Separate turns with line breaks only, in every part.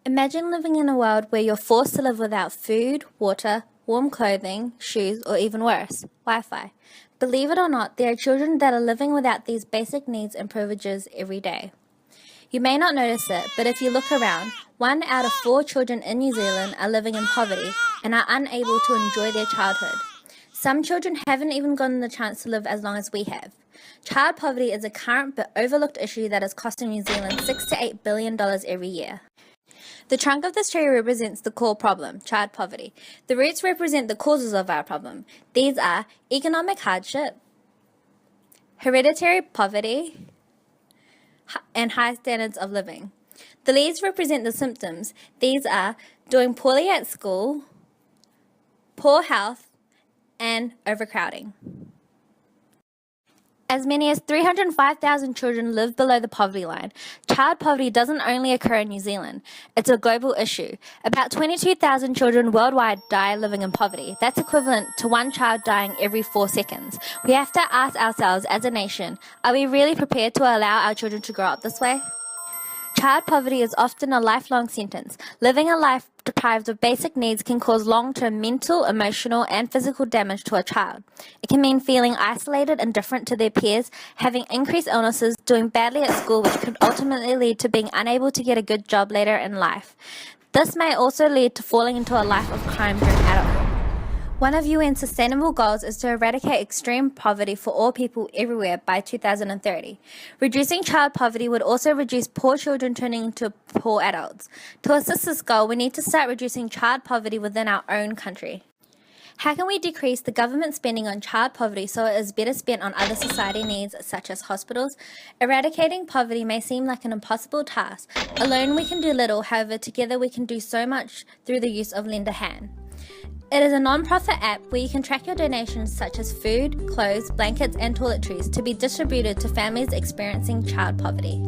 Imagine living in a world where you're forced to live without food, water, warm clothing, shoes, or even worse, Wi-Fi. Believe it or not, there are children that are living without these basic needs and privileges every day. You may not notice it, but if you look around, 1 out of 4 children in New Zealand are living in poverty and are unable to enjoy their childhood. Some children haven't even gotten the chance to live as long as we have. Child poverty is a current but overlooked issue that is costing New Zealand $6 to $8 billion every year. The trunk of this tree represents the core problem, child poverty. The roots represent the causes of our problem. These are economic hardship, hereditary poverty, and high standards of living. The leaves represent the symptoms. These are doing poorly at school, poor health, and overcrowding. As many as 305,000 children live below the poverty line. Child poverty doesn't only occur in New Zealand, it's a global issue. About 22,000 children worldwide die living in poverty. That's equivalent to 1 child dying every 4 seconds. We have to ask ourselves as a nation, are we really prepared to allow our children to grow up this way? Child poverty is often a lifelong sentence. Living a life deprived of basic needs can cause long-term mental, emotional, and physical damage to a child. It can mean feeling isolated and different to their peers, having increased illnesses, doing badly at school, which could ultimately lead to being unable to get a good job later in life. This may also lead to falling into a life of crime during adulthood. One of UN's sustainable goals is to eradicate extreme poverty for all people everywhere by 2030. Reducing child poverty would also reduce poor children turning into poor adults. To assist this goal, we need to start reducing child poverty within our own country. How can we decrease the government spending on child poverty so it is better spent on other society needs such as hospitals? Eradicating poverty may seem like an impossible task. Alone we can do little, however together we can do so much through the use of Lend a Hand. It is a non-profit app where you can track your donations such as food, clothes, blankets and toiletries to be distributed to families experiencing child poverty.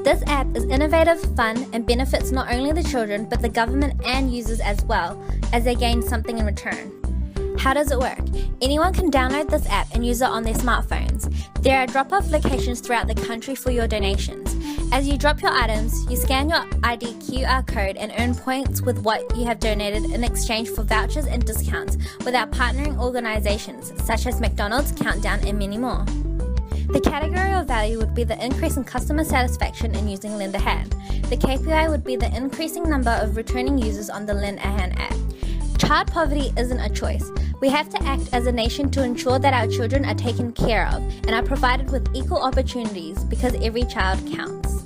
This app is innovative, fun and benefits not only the children but the government and users as well, as they gain something in return. How does it work? Anyone can download this app and use it on their smartphones. There are drop-off locations throughout the country for your donations. As you drop your items, you scan your ID QR code and earn points with what you have donated in exchange for vouchers and discounts with our partnering organizations such as McDonald's, Countdown and many more. The category of value would be the increase in customer satisfaction in using Lend a Hand. The KPI would be the increasing number of returning users on the Lend a Hand app. Child poverty isn't a choice. We have to act as a nation to ensure that our children are taken care of and are provided with equal opportunities because every child counts.